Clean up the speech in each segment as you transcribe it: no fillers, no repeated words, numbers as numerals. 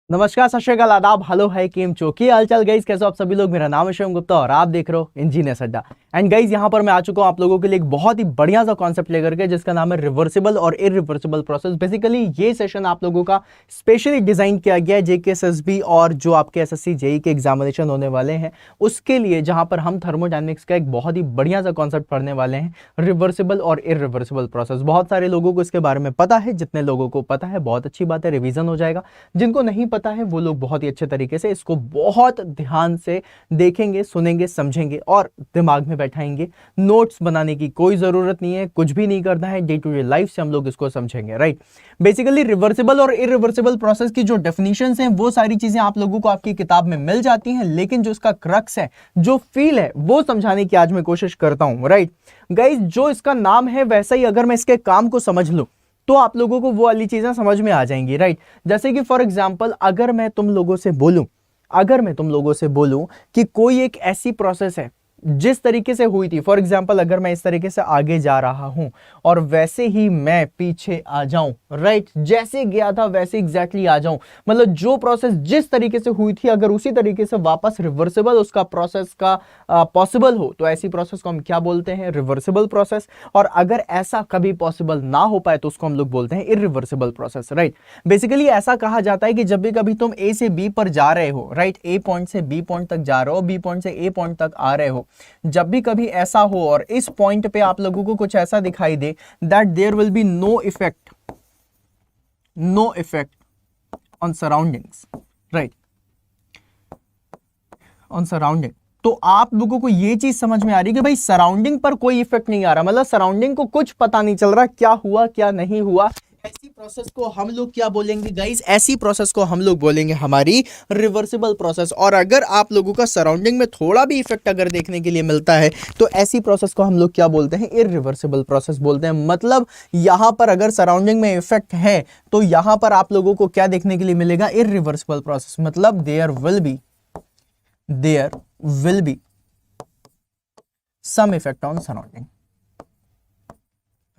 नमस्कार, सत श्री अकाल, आदाब, हेलो है केम चो की हालचाल गाइस, कैसे हो आप सभी लोग। मेरा नाम है शिवम गुप्ता और आप देख रहे हो इंजीनियर्स अड्डा। एंड गाइस, यहाँ पर मैं आ चुका हूँ आप लोगों के लिए एक बहुत ही बढ़िया सा कॉन्सेप्ट लेकर के, जिसका नाम है रिवर्सिबल और इरिवर्सिबल प्रोसेस। बेसिकली ये सेशन आप लोगों का स्पेशली डिजाइन किया गया है जेकेएसएसबी और जो आपके एसएससी जेई के एग्जामिनेशन होने वाले हैं उसके लिए, जहां पर हम थर्मोडायनेमिक्स का एक बहुत ही बढ़िया सा कॉन्सेप्ट पढ़ने वाले हैं, रिवर्सिबल और इरिवर्सिबल प्रोसेस। बहुत सारे लोगों को इसके बारे में पता है, जितने लोगों को पता है बहुत अच्छी बात है, रिवीजन हो जाएगा। जिनको नहीं पता है वो लोग बहुत ही अच्छे तरीके से इसको बहुत ध्यान से देखेंगे, सुनेंगे, समझेंगे और दिमाग में बैठाएंगे। नोट्स बनाने की कोई जरूरत नहीं है, कुछ भी नहीं करना है, डे टू डे लाइफ से हम लोग इसको समझेंगे, राइट। बेसिकली रिवर्सिबल और इरिवर्सिबल प्रोसेस की जो डेफिनेशंस हैं वो सारी चीजें आप लोगों को आपकी किताब में मिल जाती हैं, लेकिन जो इसका क्रक्स है, जो फील है, वो समझाने की आज मैं कोशिश करता हूं, राइट। गाइस, जो इसका नाम है वैसा ही अगर मैं इसके काम को समझ लूं तो आप लोगों को वो वाली चीजें समझ में आ जाएंगी, राइट। जैसे कि फॉर एग्जांपल अगर मैं तुम लोगों से बोलूं कि कोई एक ऐसी प्रोसेस है जिस तरीके से हुई थी, फॉर एग्जांपल अगर मैं इस तरीके से आगे जा रहा हूं और वैसे ही मैं पीछे आ जाऊं, राइट, जैसे गया था वैसे एग्जैक्टली आ जाऊं, मतलब जो प्रोसेस जिस तरीके से हुई थी अगर उसी तरीके से वापस रिवर्सिबल उसका प्रोसेस का पॉसिबल हो, तो ऐसी प्रोसेस को हम क्या बोलते हैं, रिवर्सिबल प्रोसेस। और अगर ऐसा कभी पॉसिबल ना हो पाए तो उसको हम लोग बोलते हैं इरिवर्सिबल प्रोसेस, राइट। बेसिकली ऐसा कहा जाता है कि जब भी कभी तुम ए से बी पर जा रहे हो, राइट, ए पॉइंट से बी पॉइंट तक जा रहे हो, बी पॉइंट से ए पॉइंट तक आ रहे हो, जब भी कभी ऐसा हो और इस पॉइंट पे आप लोगों को कुछ ऐसा दिखाई दे that there will be no effect on surroundings, right, on surrounding, तो आप लोगों को ये चीज समझ में आ रही है कि भाई सराउंडिंग पर कोई इफेक्ट नहीं आ रहा, मतलब सराउंडिंग को कुछ पता नहीं चल रहा क्या हुआ क्या नहीं हुआ। ऐसी प्रोसेस को हम लोग क्या बोलेंगे गाइस, ऐसी प्रोसेस को हम लोग बोलेंगे हमारी रिवर्सिबल प्रोसेस। और अगर आप लोगों का सराउंडिंग में थोड़ा भी इफेक्ट अगर देखने के लिए मिलता है तो ऐसी प्रोसेस को हम लोग क्या बोलते हैं, इरिवर्सिबल प्रोसेस बोलते हैं। मतलब यहां पर अगर सराउंडिंग में इफेक्ट है तो यहां पर आप लोगों को क्या देखने के लिए मिलेगा, इरिवर्सिबल प्रोसेस। मतलब there will be some effect on surrounding,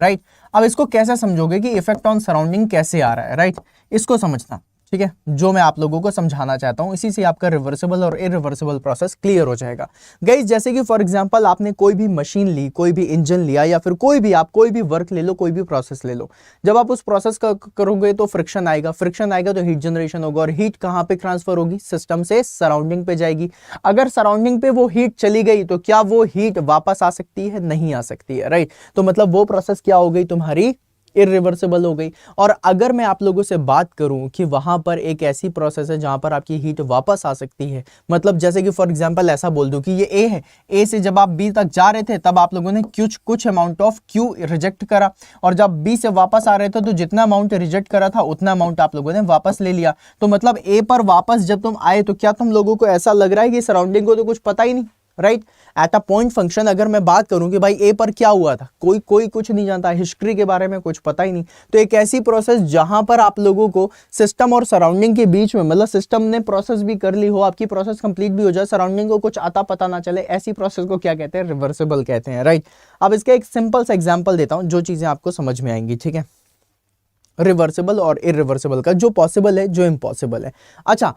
right. अब इसको कैसे समझोगे कि इफेक्ट ऑन सराउंडिंग कैसे आ रहा है, राइट, इसको समझना, ठीक है, जो मैं आप लोगों को समझाना चाहता हूं, इसी से आपका रिवर्सिबल और इरिवर्सिबल प्रोसेस क्लियर हो जाएगा। गाइस, जैसे कि फॉर एग्जांपल आपने कोई भी मशीन ली, कोई भी इंजन लिया, या फिर कोई भी वर्क ले लो, कोई भी प्रोसेस ले लो, जब आप उस प्रोसेस का करोगे तो फ्रिक्शन आएगा तो हीट जनरेशन होगा, और हीट कहां पे ट्रांसफर होगी, सिस्टम से सराउंडिंग पे जाएगी। अगर सराउंडिंग पे वो हीट चली गई तो क्या वो हीट वापस आ सकती है, नहीं आ सकती है, राइट। तो मतलब वो प्रोसेस क्या हो गई, तुम्हारी इरिवर्सिबल हो गई। और अगर मैं आप लोगों से बात करूं कि वहां पर एक ऐसी प्रोसेस है जहां पर आपकी हीट वापस आ सकती है, मतलब जैसे कि फॉर एग्जांपल ऐसा बोल दूं कि ये ए है, ए से जब आप बी तक जा रहे थे तब आप लोगों ने कुछ अमाउंट ऑफ क्यू रिजेक्ट करा, और जब बी से वापस आ रहे थे तो जितना अमाउंट रिजेक्ट करा था उतना अमाउंट आप लोगों ने वापस ले लिया। तो मतलब ए पर वापस जब तुम आए तो क्या तुम लोगों को ऐसा लग रहा है कि सराउंडिंग को तो कुछ पता ही नहीं, right. At a point function अगर मैं बात करूं कि भाई ए पर क्या हुआ था, कोई कुछ नहीं जानता, हिस्ट्री के बारे में कुछ पता ही नहीं। तो एक ऐसी प्रोसेस जहां पर आप लोगों को सिस्टम और सराउंडिंग के बीच में, मतलब सिस्टम ने प्रोसेस भी कर ली हो, आपकी प्रोसेस कंप्लीट भी हो जाए, सराउंडिंग को कुछ आता पता ना चले, ऐसी प्रोसेस को क्या कहते हैं, रिवर्सिबल कहते हैं, राइट। अब इसका एक सिंपल सा एग्जाम्पल देता हूं जो चीजें आपको समझ में आएंगी, ठीक है, रिवर्सिबल और इरिवर्सिबल का, जो पॉसिबल है, जो इम्पॉसिबल है। अच्छा,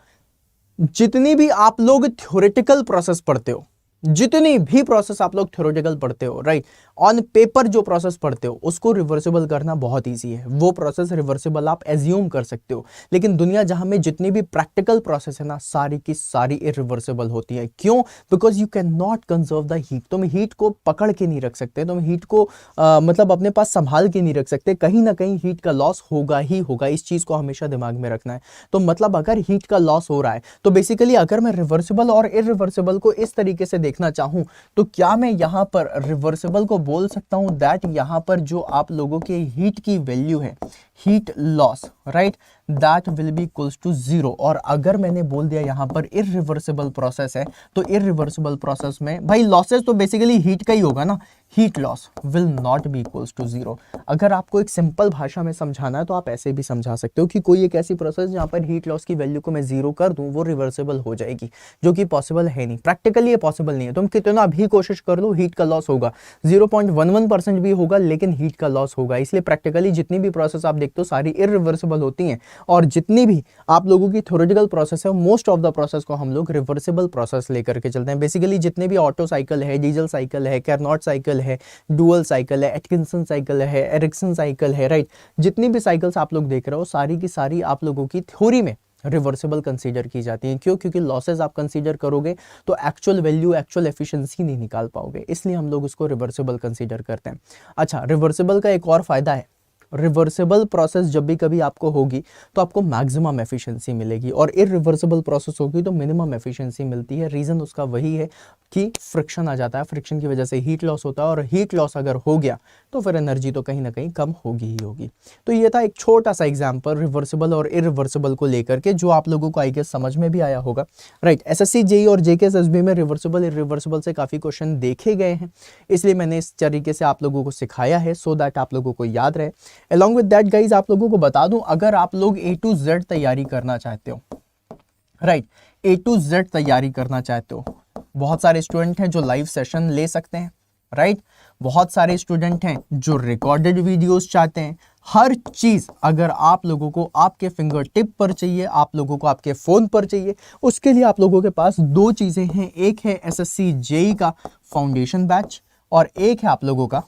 जितनी भी आप लोग थ्योरेटिकल प्रोसेस पढ़ते हो, जितनी भी प्रोसेस आप लोग थ्योरेटिकल पढ़ते हो, राइट, ऑन पेपर जो प्रोसेस पढ़ते हो उसको रिवर्सिबल करना बहुत इजी है। वो प्रोसेस रिवर्सिबल आप एज्यूम कर सकते हो, लेकिन दुनिया जहां में जितनी भी प्रैक्टिकल प्रोसेस है ना, सारी की सारी इरिवर्सिबल होती है। क्यों? Because you can not conserve the heat. तुम हीट को पकड़ के नहीं रख सकते, तुम हीट को मतलब अपने पास संभाल के नहीं रख सकते, कहीं ना कहीं हीट का लॉस होगा ही होगा। इस चीज को हमेशा दिमाग में रखना है। तो मतलब अगर हीट का लॉस हो रहा है तो बेसिकली अगर मैं रिवर्सिबल और इरिवर्सिबल को इस तरीके से देखना चाहूं तो क्या मैं यहां पर रिवर्सिबल को बोल सकता हूं दैट यहां पर जो आप लोगों के हीट की वैल्यू है, heat loss, right, that will be equals to 0। और अगर मैंने बोल दिया यहां पर इरिवर्सिबल प्रोसेस है तो इरिवर्सिबल प्रोसेस में भाई लॉसेस तो बेसिकली हीट का ही होगा ना, heat loss will not be equals to zero. अगर आपको एक सिंपल भाषा में समझाना है तो आप ऐसे भी समझा सकते हो कि कोई एक ऐसी प्रोसेस जहाँ पर हीट लॉस की वैल्यू को मैं जीरो कर दूं वो रिवर्सिबल हो जाएगी, जो कि पॉसिबल है नहीं, प्रैक्टिकली ये पॉसिबल नहीं है। तुम कितना भी कोशिश कर लो हीट का लॉस होगा, 0.11% भी होगा लेकिन हीट का लॉस होगा। इसलिए प्रैक्टिकली जितनी भी प्रोसेस आप देखते हो सारी इरिवर्सिबल होती हैं, और जितनी भी आप लोगों की थ्योरेटिकल प्रोसेस है मोस्ट ऑफ द प्रोसेस को हम लोग रिवर्सिबल प्रोसेस लेकर के चलते हैं। बेसिकली जितने भी ऑटो साइकिल है, डीजल साइकिल है, कैरनॉट साइकिल है, डुअल साइकिल है, एटकिंसन साइकिल है, एरिक्सन साइकिल है, राइट, जितनी भी साइकिल्स आप लोग देख रहे हो सारी की सारी आप लोगों की थ्योरी में रिवर्सिबल कंसीडर की जाती हैं। क्यों? क्योंकि लॉसेस आप कंसीडर करोगे तो एक्चुअल वैल्यू, एक्चुअल एफिशिएंसी नहीं निकाल पाओगे, इसलिए हम लोग उसको रिवर्सिबल कंसीडर करते हैं। अच्छा, रिवर्सिबल का एक और फायदा है, रिवर्सिबल प्रोसेस जब भी कभी आपको होगी तो आपको मैक्सिमम एफिशिएंसी मिलेगी, और इरिवर्सिबल प्रोसेस होगी तो मिनिमम एफिशिएंसी मिलती है। रीज़न उसका वही है कि फ्रिक्शन आ जाता है, फ्रिक्शन की वजह से हीट लॉस होता है, और हीट लॉस अगर हो गया तो फिर एनर्जी तो कहीं ना कहीं कम होगी ही होगी। तो ये था एक छोटा सा एग्जांपल रिवर्सिबल और इरिवर्सिबल को लेकर के, जो आप लोगों को आई गेस समझ में भी आया होगा, राइट। एसएससी जेईई और जेकेएसएसबी में रिवर्सिबल इरिवर्सिबल से काफ़ी क्वेश्चन देखे गए हैं, इसलिए मैंने इस तरीके से आप लोगों को सिखाया है सो दैट आप लोगों को याद रहे। अलॉन्ग विद दैट गाइज आप लोगों को बता दूं, अगर आप लोग A to Z तैयारी करना चाहते हो, राइट, A to Z तैयारी करना चाहते हो, बहुत सारे स्टूडेंट हैं जो लाइव सेशन ले सकते हैं, राइट, बहुत सारे स्टूडेंट हैं जो रिकॉर्डेड वीडियोस चाहते हैं। हर चीज अगर आप लोगों को आपके फिंगर टिप पर चाहिए, आप लोगों को आपके फोन पर चाहिए, उसके लिए आप लोगों के पास दो चीजें हैं, एक है एसएससी जेईई का फाउंडेशन बैच और एक है आप लोगों का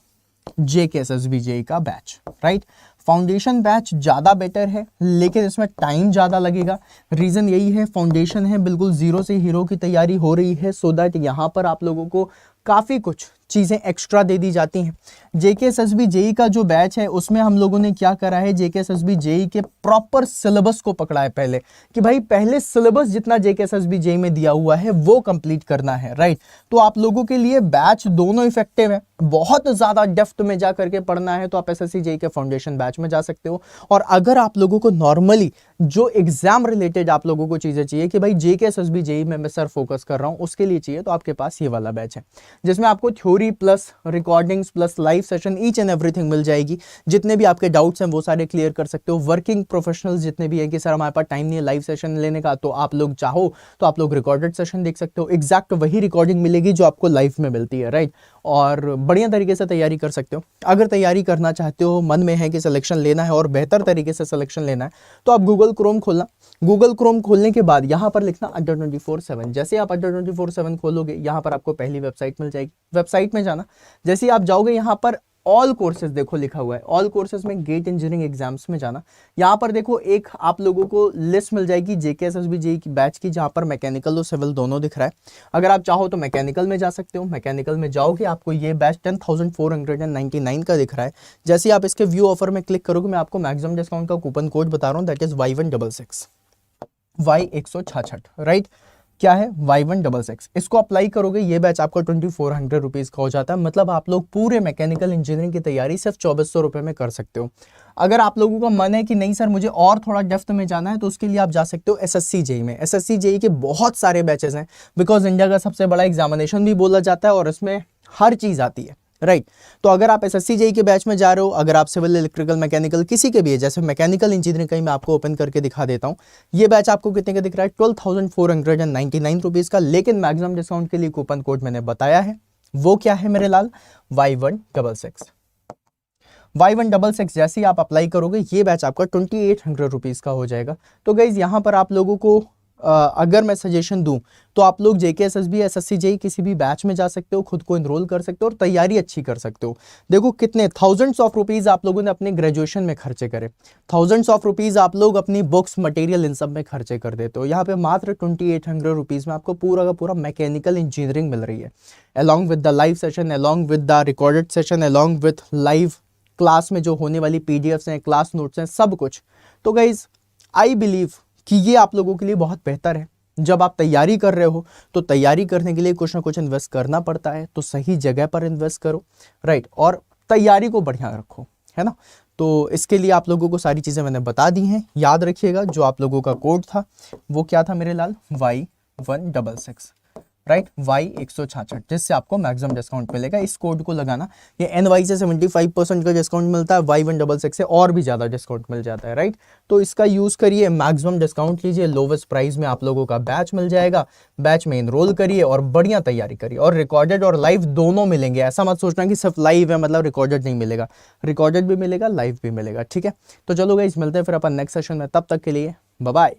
जेकेएसएसबी जेईई का बैच, राइट। फाउंडेशन बैच ज़्यादा बेटर है लेकिन इसमें टाइम ज़्यादा लगेगा। रीज़न यही है, फाउंडेशन है, बिल्कुल जीरो से हीरो की तैयारी हो रही है, सो दैट यहाँ पर आप लोगों को काफ़ी कुछ चीज़ें एक्स्ट्रा दे दी जाती हैं। जेकेएसएसबी जेईई का जो बैच है उसमें हम लोगों ने क्या करा है, जेकेएसएसबी जेईई के प्रॉपर सिलेबस को पकड़ा है पहले, कि भाई पहले सिलेबस जितना जेकेएसएसबी जेईई में दिया हुआ है वो कंप्लीट करना है, राइट। तो आप लोगों के लिए बैच दोनों इफेक्टिव है। बहुत ज़्यादा डेप्थ में जा करके पढ़ना है तो आप एसएससी जेईई के फाउंडेशन बैच में जा सकते हो, और अगर आप लोगों को नॉर्मली जो एग्जाम रिलेटेड आप लोगों को चीज़ें चाहिए कि भाई जेकेएसएसबी जेईई में मैं सर फोकस कर रहा हूँ, उसके लिए चाहिए तो आपके पास ये वाला बैच है, जिसमें आपको theory plus recordings plus live session each and everything मिल जाएगी। जितने भी आपके डाउट्स हैं वो सारे क्लियर कर सकते हो। वर्किंग प्रोफेशनल्स जितने भी हैं कि सर हमारे पास टाइम नहीं है लाइव सेशन लेने का, तो आप लोग चाहो तो आप लोग रिकॉर्डेड सेशन देख सकते हो, एग्जैक्ट वही रिकॉर्डिंग मिलेगी जो आपको लाइव में मिलती है, राइट, और बढ़िया तरीके से तैयारी कर सकते हो। अगर तैयारी करना चाहते हो, मन में है कि सिलेक्शन लेना है और बेहतर तरीके से सिलेक्शन लेना है, तो आप गूगल क्रोम खोलना। गूगल क्रोम खोलने के बाद यहाँ पर लिखना अड्डा 24/7। जैसे आप अड्डा 24/7 खोलोगे यहाँ पर आपको पहली वेबसाइट मिल जाएगी। वेबसाइट में जाना, जैसे ही आप जाओगे यहाँ पर ऑल कोर्सेज देखो लिखा हुआ है, ऑल कोर्सेज में गेट इंजीनियरिंग एग्जाम्स में जाना। यहाँ पर देखो एक आप लोगों को लिस्ट मिल जाएगी जेकेएसएसबी जेईई की बैच की, जहाँ पर मैकेनिकल और सिविल दोनों दिख रहा है। अगर आप चाहो तो मैकेनिकल में जा सकते हो। मैकेनिकल में जाओगे आपको ये बैच 10,499 का दिख रहा है। जैसे ही आप इसके व्यू ऑफर में क्लिक करोगे, मैं आपको मैक्सिमम डिस्काउंट का कूपन कोड बता रहा हूँ, that is Y166 Y166, right. क्या है Y166, इसको अप्लाई करोगे ये बैच आपका 2400 रुपीज़ का हो जाता है। मतलब आप लोग पूरे मैकेनिकल इंजीनियरिंग की तैयारी सिर्फ 2400 रुपये में कर सकते हो। अगर आप लोगों का मन है कि नहीं सर मुझे और थोड़ा डेप्थ में जाना है, तो उसके लिए आप जा सकते हो एसएससी जेईई में। एसएससी जेईई के बहुत सारे बैचेस हैं, बिकॉज इंडिया का सबसे बड़ा एग्जामिनेशन भी बोला जाता है और इसमें हर चीज़ आती है, राइट। तो अगर आप एसएससी जेईई के बैच में जा रहे हो, अगर आप सिविल इलेक्ट्रिकल मैकेनिकल किसी के भी है, जैसे मैकेनिकल इंजीनियरिंग का ही मैं आपको ओपन करके दिखा देता हूँ, ये बैच आपको कितने का दिख रहा है, 12,499 रुपीज़ का। लेकिन मैक्सिमम डिस्काउंट के लिए कूपन कोड मैंने बताया है, वो क्या है मेरे लाल, Y166। Y166 जैसे ही आप अप्लाई करोगे ये बैच आपका 2800 रुपीज़ का हो जाएगा। तो गाइज यहाँ पर आप लोगों को अगर मैं सजेशन दूं तो आप लोग जेकेएसएसबी एसएससी जेईई किसी भी बैच में जा सकते हो, खुद को इनरोल कर सकते हो और तैयारी अच्छी कर सकते हो। देखो कितने थाउजेंड्स ऑफ रुपीज़ आप लोगों ने अपने ग्रेजुएशन में खर्चे करे, थाउजेंड्स ऑफ रुपीज़ आप लोग अपनी बुक्स मटेरियल इन सब में खर्चे कर देते हो। यहाँ पे मात्र 2800 रुपीज़ में आपको पूरा का पूरा मैकेनिकल इंजीनियरिंग मिल रही है, along with the live session, along with the recorded session, along with live class में जो होने वाली पीडीएफ्स हैं, क्लास नोट्स हैं, सब कुछ। तो गाइज आई बिलीव कि ये आप लोगों के लिए बहुत बेहतर है। जब आप तैयारी कर रहे हो तो तैयारी करने के लिए कुछ ना कुछ इन्वेस्ट करना पड़ता है, तो सही जगह पर इन्वेस्ट करो, राइट, और तैयारी को बढ़िया रखो, है ना। तो इसके लिए आप लोगों को सारी चीज़ें मैंने बता दी हैं। याद रखिएगा जो आप लोगों का कोड था वो क्या था मेरे लाल, Y166। राइट, Y166, जिससे आपको मैक्सिमम डिस्काउंट मिलेगा। इस कोड को लगाना, ये NY से 75% का डिस्काउंट मिलता है, Y166 से और भी ज़्यादा डिस्काउंट मिल जाता है, राइट। तो इसका यूज़ करिए, मैक्सिमम डिस्काउंट लीजिए, लोवेस्ट प्राइस में आप लोगों का बैच मिल जाएगा। बैच में इनरोल करिए और बढ़िया तैयारी करिए, और रिकॉर्डेड और लाइव दोनों मिलेंगे। ऐसा मत सोचना कि सिर्फ लाइव है मतलब रिकॉर्डेड नहीं मिलेगा, रिकॉर्डेड भी मिलेगा, लाइव भी मिलेगा, ठीक है। तो चलो गाइस, मिलते हैं फिर अपन नेक्स्ट सेशन में, तब तक के लिए बाय बाय।